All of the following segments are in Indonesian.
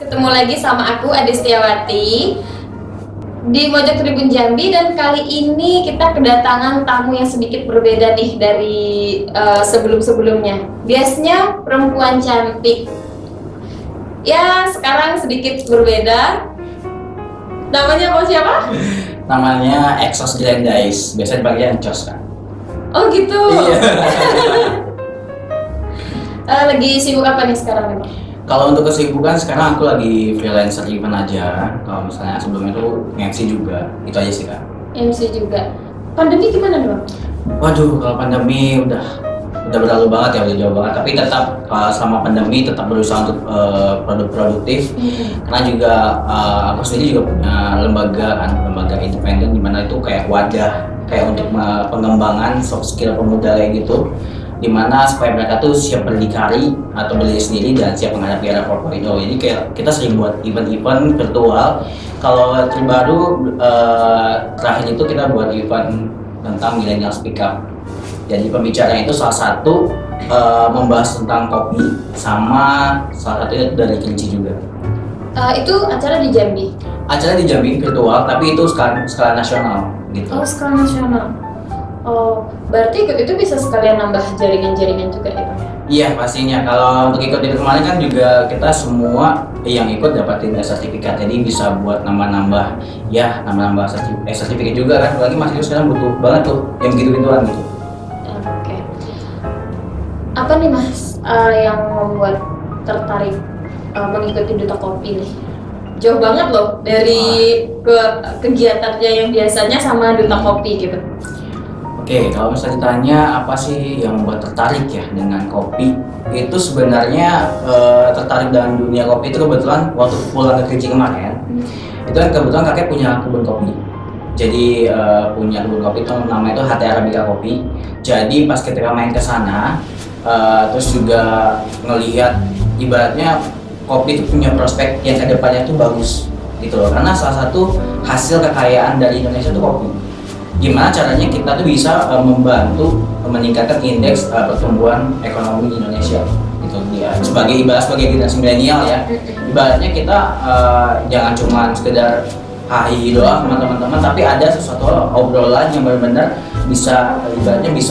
Ketemu lagi sama aku Ade Setiawati di Mojok Tribun Jambi, dan kali ini kita kedatangan tamu yang sedikit berbeda nih dari sebelum-sebelumnya. Biasanya perempuan cantik. Ya, sekarang sedikit berbeda. Namanya apa, siapa? Namanya Exos Grandize, biasanya dipanggil Encos kan? Oh gitu. Iya. Lagi sibuk apa nih sekarang nih? Kalau untuk kesibukan sekarang aku lagi freelancer event aja. Kalau misalnya sebelumnya tuh MC juga, itu aja sih kak. MC juga. Pandemi gimana nih bang? Waduh, kalau pandemi udah berlalu banget ya, udah jauh banget. Tapi tetap selama pandemi tetap berusaha untuk produktif. Karena juga aku sendiri juga punya lembaga independen di mana itu kayak wadah kayak untuk pengembangan soft skill pemuda kayak gitu. Dimana supaya mereka tuh siap berdikari atau berdiri sendiri dan siap menghadapi era 4.0. Jadi kayak kita sering buat event-event virtual. Kalau terbaru terakhir itu kita buat event tentang millennial speak up. Jadi pembicaranya itu salah satu membahas tentang kopi, sama salah satunya dari kelinci juga. Itu acara di Jambi? Acara di Jambi virtual, tapi itu skala nasional gitu. Oh, skala nasional. Oh, berarti ikut itu bisa sekalian nambah jaringan-jaringan juga ya Bang? Iya pastinya, kalau untuk ikut itu kemarin kan juga kita semua yang ikut dapatin sertifikat, jadi bisa buat nambah-nambah sertifikat juga kan, apalagi mahasiswa sekarang butuh banget tuh yang gitu-gituan gitu. Oke. Apa nih Mas yang membuat tertarik mengikuti Duta Kopi nih? Jauh banget loh dari kegiatannya yang biasanya sama Duta Kopi gitu. Oke, kalau misalnya ditanya apa sih yang membuat tertarik ya dengan kopi, itu sebenarnya tertarik dengan dunia kopi itu kebetulan waktu pulang ke Kerinci kemarin, itu kan kebetulan kakek punya kebun kopi. Jadi punya kebun kopi itu namanya itu HT Arabica Kopi. Jadi pas ketika main ke sana, terus juga ngelihat ibaratnya kopi itu punya prospek yang kedepannya itu bagus gitu loh. Karena salah satu hasil kekayaan dari Indonesia itu kopi. Gimana caranya kita tuh bisa membantu meningkatkan indeks pertumbuhan ekonomi di Indonesia gitu ya, sebagai generasi milenial ya. Ibaratnya kita jangan cuma sekedar hahi doang sama teman-teman, tapi ada sesuatu obrolan yang benar-benar bisa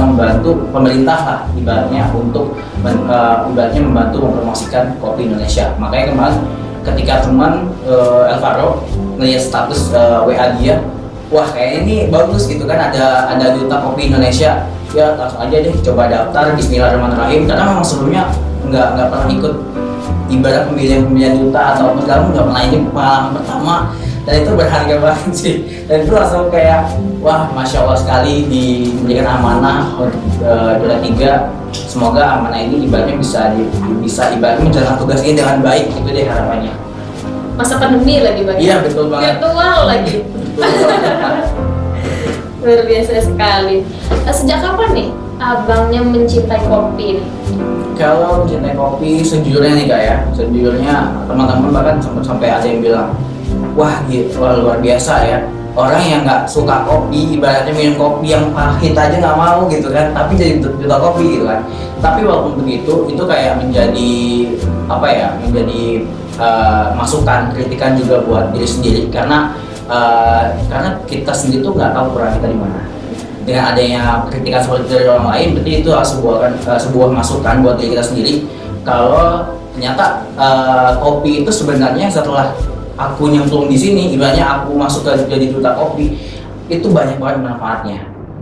membantu pemerintah lah ibaratnya untuk membantu mempromosikan kopi Indonesia. Makanya kemarin ketika teman Elvaro ngelihat status WA dia, wah kayaknya ini bagus gitu kan, ada Duta Kopi Indonesia, ya langsung aja deh coba daftar, bismillahirrahmanirrahim. Karena memang sebelumnya nggak pernah ikut ibarat pemilihan duta atau segala, nggak pernah, ini pengalaman pertama dan itu berharga banget sih. Dan itu langsung kayak wah masya Allah sekali diberikan amanah untuk Duta 3. Semoga amanah ini ibaratnya bisa ibaratnya menjalankan tugas ini dengan baik, itu deh harapannya. Masa pandemi lagi Bang? Iya betul banget. Virtual lagi. Luar biasa sekali. Sejak kapan nih abangnya mencintai kopi nih? Kalau mencintai kopi sejujurnya nih kak ya, sejujurnya teman-teman bahkan sampai ada yang bilang, wah gitu, luar biasa ya, orang yang nggak suka kopi, ibaratnya minum kopi yang pahit aja nggak mau gitu kan, tapi jadi duta kopi gitu kan. Tapi walaupun begitu, itu kayak menjadi masukan, kritikan juga buat diri sendiri, karena kita sendiri tuh nggak tahu kurang kita di mana. Dengan adanya kritikan seperti dari orang lain, berarti itu sebuah masukan buat diri kita sendiri. Kalau ternyata kopi itu sebenarnya setelah aku nyemplung di sini, ibaratnya aku masuk ke jadi duta kopi, itu banyak banget manfaatnya.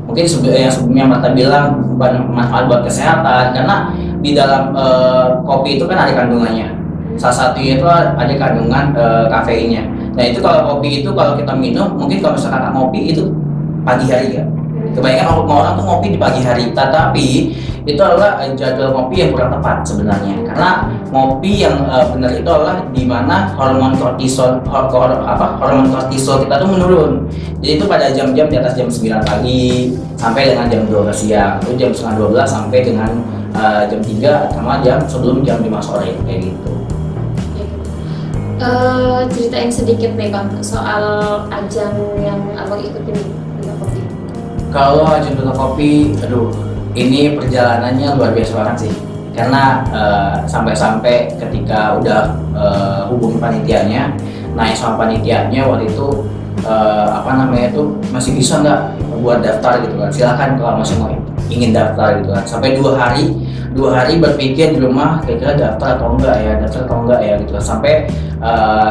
Mungkin yang sebelumnya Marta bilang manfaat buat kesehatan, karena di dalam kopi itu kan ada kandungannya. Salah satunya itu ada kandungan kafeinnya. Nah itu kalau kopi itu kalau kita minum, mungkin kalau misalkan ngopi itu pagi hari ya. Kebanyakan orang tuh ngopi di pagi hari, tetapi itu adalah jadwal ngopi yang kurang tepat sebenarnya. Karena ngopi yang benar itu adalah di mana hormon kortisol kita tuh menurun. Jadi itu pada jam-jam di atas jam 9 pagi sampai dengan jam 12 siang, itu jam setengah 12 sampai dengan jam 3 sama sebelum jam 5 sore kayak gitu. Ceritain sedikit nih Bang soal ajang yang abang ikutin Duta Kopi. Kalau ajang Duta Kopi, aduh ini perjalanannya luar biasa banget sih. karena sampai-sampai ketika udah hubungi panitianya, naik sama panitianya waktu itu masih bisa nggak buat daftar gitu kan, silakan kalau masih mau ingin daftar gitu kan. Sampai 2 hari berpikir di rumah kira-kira daftar atau enggak ya gitu kan.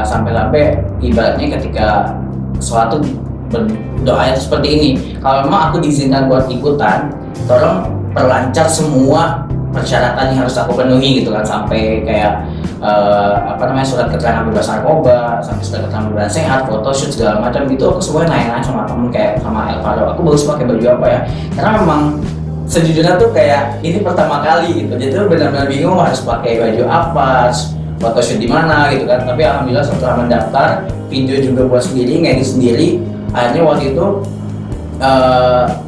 Sampai ibaratnya ketika suatu berdoa itu seperti ini, kalau memang aku diizinkan buat ikutan, tolong perlancar semua persyaratan yang harus aku penuhi gitu kan, sampai kayak surat keterangan bebas narkoba, sampai surat keterangan bebas sehat, photoshoot segala macam gitu. Aku semuanya nanya sama temen kayak sama Elvaro, aku bagus pakai baju apa ya, karena memang sejujurnya tuh kayak ini pertama kali gitu, jadi tuh benar-benar bingung harus pakai baju apa, photoshoot di mana gitu kan. Tapi alhamdulillah setelah mendaftar, video juga buat sendiri, ngedit sendiri, akhirnya waktu itu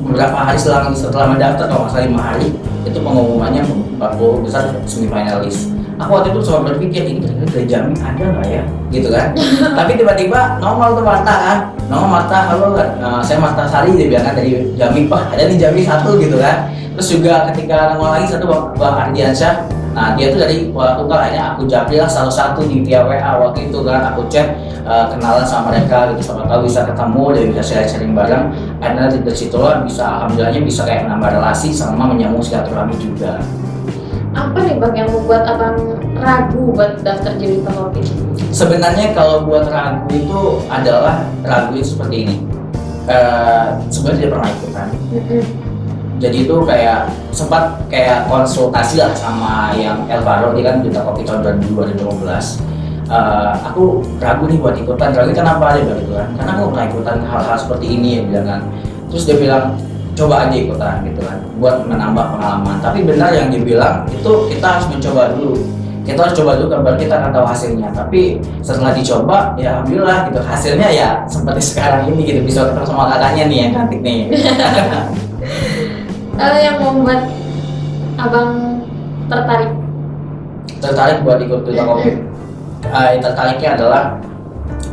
beberapa hari setelah mendaftar, kalau nggak salah 5 hari, itu pengumumannya 40 besar semifinalis. Aku waktu itu coba berpikir, ini kira-kira dari Jambi ada nggak ya, gitu kan. Tapi tiba-tiba nongol tuh Marta kan, halo, saya Marta Sari, dia bilang dari Jambi, Pak ada di Jambi satu gitu kan. Terus juga ketika nongol lagi satu Bang Ardiansyah, nah dia tuh dari Kuala Tunggal, akhirnya aku japri lah satu-satu di via WA waktu itu kan, aku chat, kenalan sama mereka gitu, sama tahu bisa ketemu dan bisa sharing bareng. Akhirnya dari situlah bisa, alhamdulillahnya bisa kayak menambah relasi sama menyambung silaturahmi juga. Apa nih Bang yang membuat Abang ragu buat daftar jadi duta kopi? Sebenarnya kalau buat ragu itu adalah ragu itu seperti ini. Sebenarnya tidak pernah ikutan. Jadi itu kayak sempat kayak konsultasi lah sama yang Elvaro, dia kan duta kopi tahun 2015. Aku ragu nih buat ikutan. Ragu kenapa dia bilang gitu kan? Karena aku pernah ikutan hal-hal seperti ini ya bilang kan. Terus dia bilang coba aja ikutan gitu kan, buat menambah pengalaman. Tapi benar yang dibilang itu, kita harus mencoba dulu. Kita harus coba dulu baru kita akan tahu hasilnya. Tapi setelah dicoba, ya alhamdulillah gitu, hasilnya ya seperti sekarang ini gitu, bisa ketemu sama kakaknya nih yang cantik nih. Yang membuat Abang tertarik buat ikut duta kopi, tertariknya adalah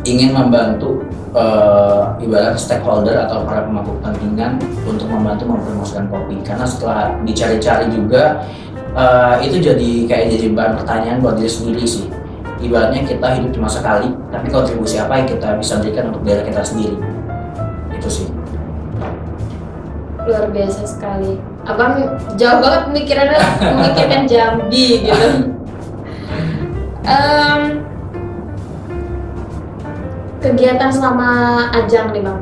ingin membantu ibarat stakeholder atau para pemangku kepentingan untuk membantu mempromosikan kopi. Karena setelah dicari-cari juga, itu jadi bahan pertanyaan buat diri sendiri sih. Ibaratnya kita hidup cuma sekali, tapi kontribusi apa yang kita bisa berikan untuk daerah kita sendiri, itu sih. Luar biasa sekali. Abang jauh banget memikirkan Jambi gitu. Kegiatan selama ajang nih Bang,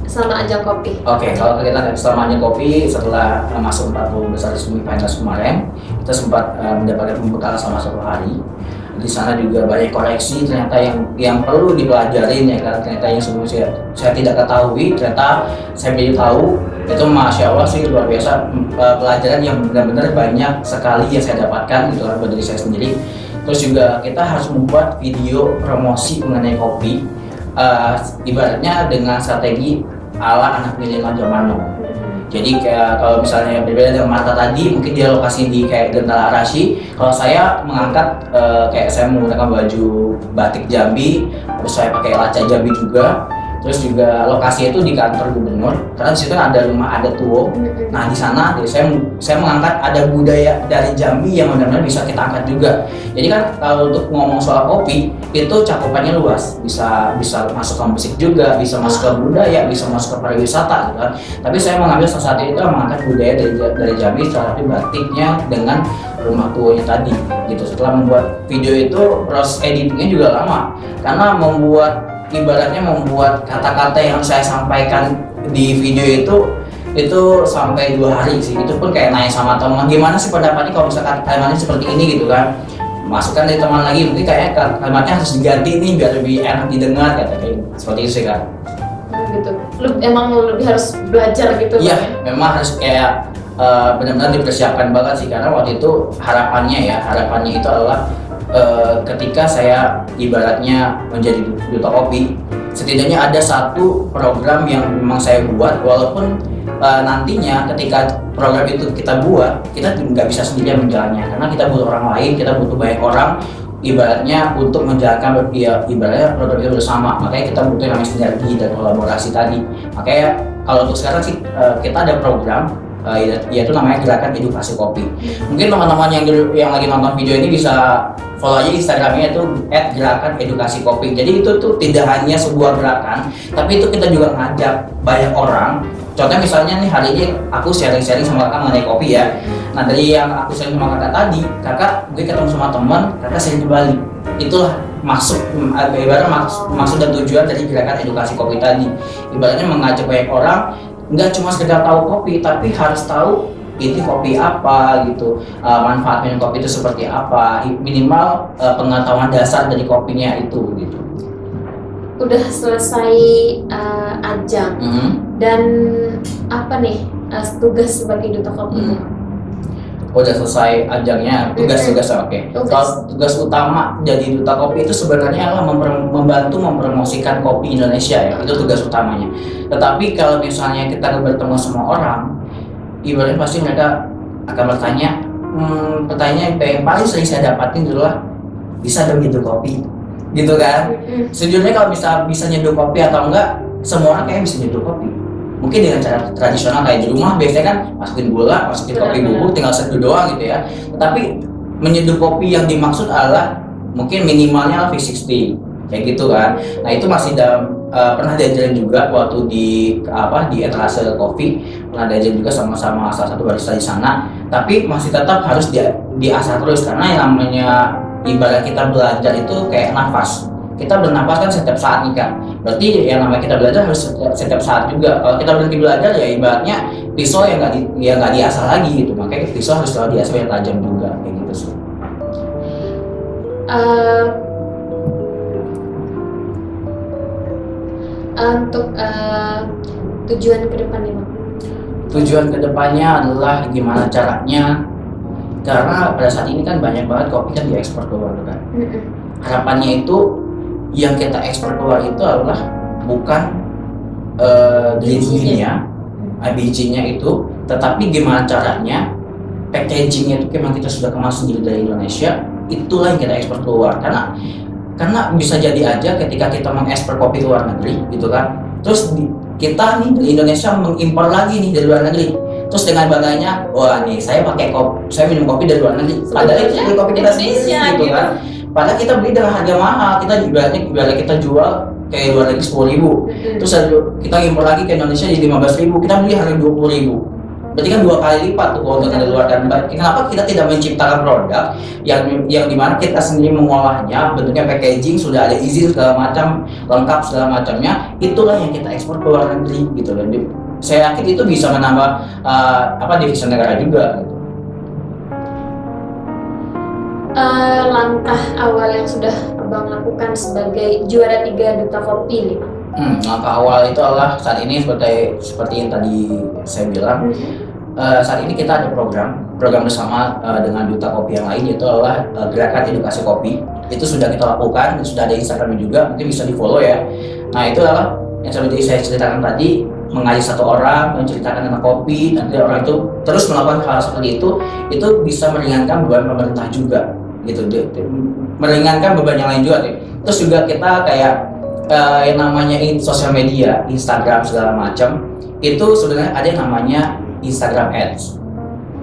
selama ajang kopi. Oke, kalau kegiatan selama ajang kopi, setelah masuk 40 besar semifinals kemarin, kita sempat mendapatkan pembekalan selama 1 hari. Di sana juga banyak koreksi ternyata yang perlu dipelajarin ya, karena ternyata yang sebelumnya saya tidak ketahui, ternyata saya baru tahu. Itu masya Allah sih, luar biasa, pelajaran yang benar-benar banyak sekali yang saya dapatkan gitu kan, dari saya sendiri. Terus juga kita harus membuat video promosi mengenai kopi, ibaratnya dengan strategi ala anak milenial zaman now. Jadi kayak kalau misalnya berbeda dengan Marta tadi, mungkin dia lokasi di kayak Gentala Arashi. Kalau saya mengangkat kayak saya menggunakan baju batik Jambi, terus saya pakai laca Jambi juga. Terus juga lokasi itu di kantor gubernur, karena di situ ada rumah adat Tuwo. Nah di sana saya mengangkat ada budaya dari Jambi yang benar-benar bisa kita angkat juga. Jadi kan kalau untuk ngomong soal kopi itu cakupannya luas, bisa masuk ke musik juga, bisa masuk ke budaya, bisa masuk ke pariwisata gitu kan. Tapi saya mengambil salah satu itu mengangkat budaya dari Jambi, tapi batiknya dengan rumah Tuwonya tadi gitu. Setelah membuat video itu, proses editingnya juga lama, karena ibaratnya membuat kata-kata yang saya sampaikan di video itu sampai 2 hari sih. Itu pun kayak nanya sama teman, gimana sih pendapatnya kalau misalkan kalimatnya seperti ini gitu kan. Masukan dari teman lagi, mungkin kayaknya kalimatnya harus diganti nih biar lebih enak didengar, kayak seperti itu sih kan. Gitu. Emang lebih harus belajar gitu. Iya, memang harus kayak benar-benar dipersiapkan banget sih, karena waktu itu harapannya itu adalah ketika saya ibaratnya menjadi duta kopi, setidaknya ada satu program yang memang saya buat, walaupun nantinya ketika program itu kita buat, kita nggak bisa sendirian menjalannya, karena kita butuh orang lain, kita butuh banyak orang ibaratnya untuk menjalankan ibaratnya program itu bersama. Makanya kita butuh namanya sinergi dan kolaborasi tadi. Makanya kalau untuk sekarang sih kita ada program yaitu namanya Gerakan Edukasi Kopi. Mungkin teman-teman yang lagi nonton video ini bisa follow aja Instagramnya itu @gerakanedukasikopi. Jadi itu tuh tidak hanya sebuah gerakan, tapi itu kita juga ngajak banyak orang. Contohnya misalnya nih hari ini aku sharing-sharing sama kakak mengenai kopi ya. Nah dari yang aku sharing sama kakak tadi, kakak mungkin ketemu sama teman, kakak sharing ke Bali. Itulah ibaratnya maksud dan tujuan dari Gerakan Edukasi Kopi tadi. Ibaratnya mengajak banyak orang, nggak cuma sekedar tahu kopi, tapi harus tahu ini kopi apa gitu, manfaat minum kopi itu seperti apa, minimal pengetahuan dasar dari kopinya itu gitu. Udah selesai ajang dan apa nih tugas sebagai duta kopi? Udah selesai ajangnya, tugas oke. Kalau tugas utama jadi duta kopi itu sebenarnya adalah membantu mempromosikan kopi Indonesia ya, itu tugas utamanya. Tetapi kalau misalnya kita bertemu semua orang, ibaratnya pasti mereka akan bertanya, pertanyaan yang paling sering saya dapatin adalah bisa dong nyeduh kopi, gitu kan? Sejujurnya kalau bisa nyeduh kopi atau enggak, semua orang kayaknya bisa nyeduh kopi. Mungkin dengan cara tradisional kayak di rumah biasanya kan masukin gula, masukin kopi bubuk, tinggal seduh doang gitu ya. Tetapi menyeduh kopi yang dimaksud adalah mungkin minimalnya V60 kayak gitu kan. Nah itu masih pernah diajarin juga waktu di etalase kopi, pernah diajarin juga sama salah satu barista di sana. Tapi masih tetap harus diasah terus karena yang namanya ibarat kita belajar itu kayak nafas. Kita bernafas kan setiap saat nih kan. Berarti yang namanya kita belajar harus setiap saat juga. Kalau kita berhenti belajar ya ibaratnya pisau yang nggak diasah lagi gitu. Makanya pisau harus selalu diasah yang tajam juga kayak gitu sih. Untuk tujuan ke depannya, Bang? Tujuan kedepannya adalah gimana caranya, karena pada saat ini kan banyak banget kopi kan diekspor keluar kan. Harapannya itu yang kita ekspor keluar itu adalah bukan bijinya itu, tetapi gimana caranya packagingnya itu memang kita sudah kemas sendiri dari Indonesia, itulah yang kita ekspor keluar. Karena bisa jadi aja ketika kita mengekspor kopi ke luar negeri gitu kan, terus kita nih di Indonesia mengimpor lagi nih dari luar negeri, terus dengan bangganya, wah nih saya minum kopi dari luar negeri, padahal itu dari kopi kita sendiri gitu kan. Padahal kita beli dengan harga mahal, kita ibaratnya kita jual kayak luar negeri 10.000, terus kita impor lagi ke Indonesia jadi 15.000, kita beli harga 20.000. Berarti kan 2 kali lipat tuh keuntungan dari luar. Dan kenapa kita tidak menciptakan produk yang dimana kita sendiri mengolahnya, bentuknya packaging sudah ada izin segala macam, lengkap segala macamnya, itulah yang kita ekspor ke luar negeri gitu. Dan saya yakin itu bisa menambah devisa negara juga gitu. Langkah awal yang sudah Abang lakukan sebagai juara 3 duta kopi nih, Bang? Langkah awal itu adalah saat ini seperti yang tadi saya bilang, saat ini kita ada program bersama dengan duta kopi yang lain, yaitu adalah Gerakan Edukasi Kopi. Itu sudah kita lakukan, sudah ada Instagram juga, mungkin bisa di follow ya. Nah itu adalah yang seperti saya ceritakan tadi, mengajak satu orang menceritakan tentang kopi, nanti orang itu terus melakukan hal seperti itu bisa meringankan beban pemerintah juga gitu, meringankan beban yang lain juga deh. Terus juga kita kayak yang namanya sosial media, Instagram segala macam, itu sebenarnya ada yang namanya Instagram Ads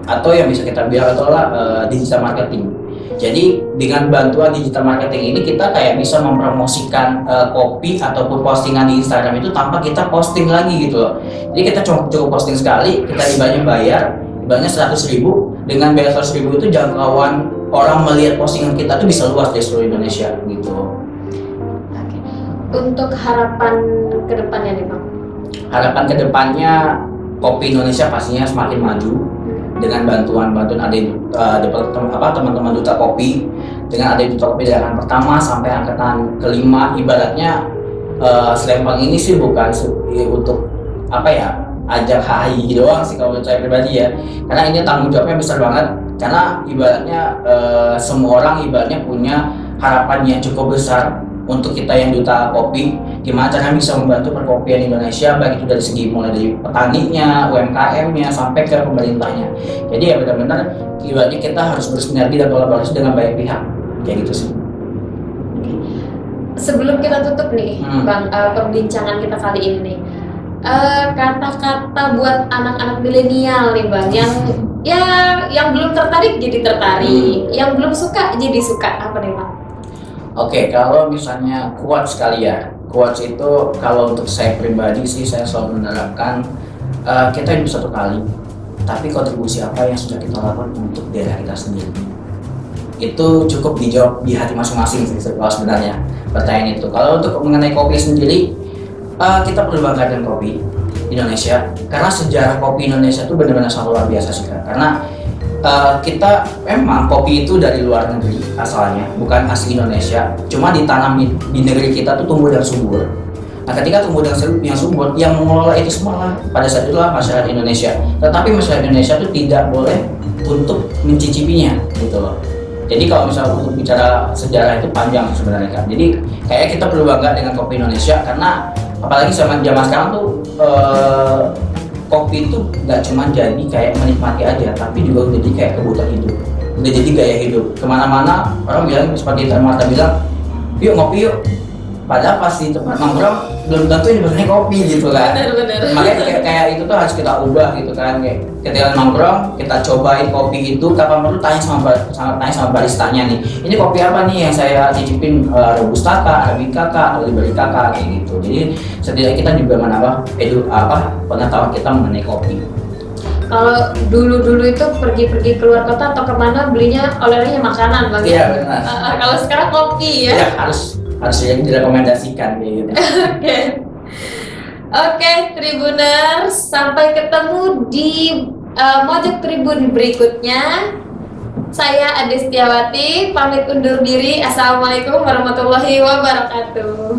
atau yang bisa kita bilang adalah digital marketing. Jadi dengan bantuan digital marketing ini kita kayak bisa mempromosikan kopi ataupun postingan di Instagram itu tanpa kita posting lagi gitu loh. Jadi kita cukup posting sekali, kita ibaratnya 100.000, dengan bayar 100.000 itu jangkauan orang melihat postingan kita tuh bisa luas di seluruh Indonesia gitu. Oke. Untuk harapan kedepannya nih, Bang? Harapan kedepannya kopi Indonesia pastinya semakin maju dengan bantuan teman-teman duta kopi, dengan ada duta kopi dari angkatan pertama sampai angkatan kelima. Ibaratnya selempang ini sih bukan untuk ajak HI doang sih kalau menurut saya pribadi ya, karena ini tanggung jawabnya besar banget. Karena ibaratnya semua orang ibaratnya punya harapan yang cukup besar untuk kita yang duta kopi, gimana caranya bisa membantu perkopian Indonesia, baik itu dari segi mulai dari petaninya, UMKM-nya, sampai ke pemerintahnya. Jadi ya benar-benar ibaratnya kita harus bersinergi dan kolaborasi dengan banyak pihak, kayak gitu sih. Sebelum kita tutup nih, Bang, perbincangan kita kali ini nih, kata-kata buat anak-anak milenial nih Bang, yang belum tertarik jadi tertarik, yang belum suka jadi suka, apa nih Bang? Oke, kalau misalnya quotes sekali ya, quotes itu kalau untuk saya pribadi sih saya selalu menerapkan kita hidup satu kali, tapi kontribusi apa yang sudah kita lakukan untuk daerah kita sendiri itu cukup dijawab di hati masing-masing sih sebenarnya pertanyaan itu. Kalau untuk mengenai kopi sendiri, kita perlu bangga dengan kopi Indonesia karena sejarah kopi Indonesia itu benar-benar sangat luar biasa sih Kak. Karena kita memang kopi itu dari luar negeri asalnya, bukan asli Indonesia, cuma ditanam di negeri kita tuh tumbuh dan subur. Nah ketika tumbuh dan subur, yang mengelola itu semua pada saat itulah masyarakat Indonesia. Tetapi masyarakat Indonesia itu tidak boleh untuk mencicipinya gitu loh. Jadi kalau misalnya untuk bicara sejarah itu panjang sebenarnya kan. Jadi kayak kita perlu bangga dengan kopi Indonesia karena apalagi zaman sekarang tuh kopi itu nggak cuma jadi kayak menikmati aja, tapi juga udah jadi kayak kebutuhan hidup, udah jadi gaya hidup. Kemana-mana orang bilang seperti Marta bilang, yuk ngopi yuk. Padahal pas di tempat nongkrong belum tentu ini sebenarnya kopi gitu kan. Bener. Makanya kayak itu tuh harus kita ubah gitu kan. Kayak ketika nongkrong kita cobain kopi itu, kapan perlu tanya sama baristanya nih, ini kopi apa nih yang saya cicipin, robusta kah, arabica kah, atau liberica kah, kayak gitu. Jadi setidaknya kita juga menambah pengetahuan kita mengenai kopi. Kalau dulu itu pergi keluar kota atau kemana belinya oleh-olehnya makanan Bang. Iya benar. Kalau sekarang kopi ya. Ya harus yang direkomendasikan kayak gitu. Oke, Tribuners, sampai ketemu di Mojok Tribun berikutnya. Saya Ade Setiawati pamit undur diri. Assalamualaikum warahmatullahi wabarakatuh.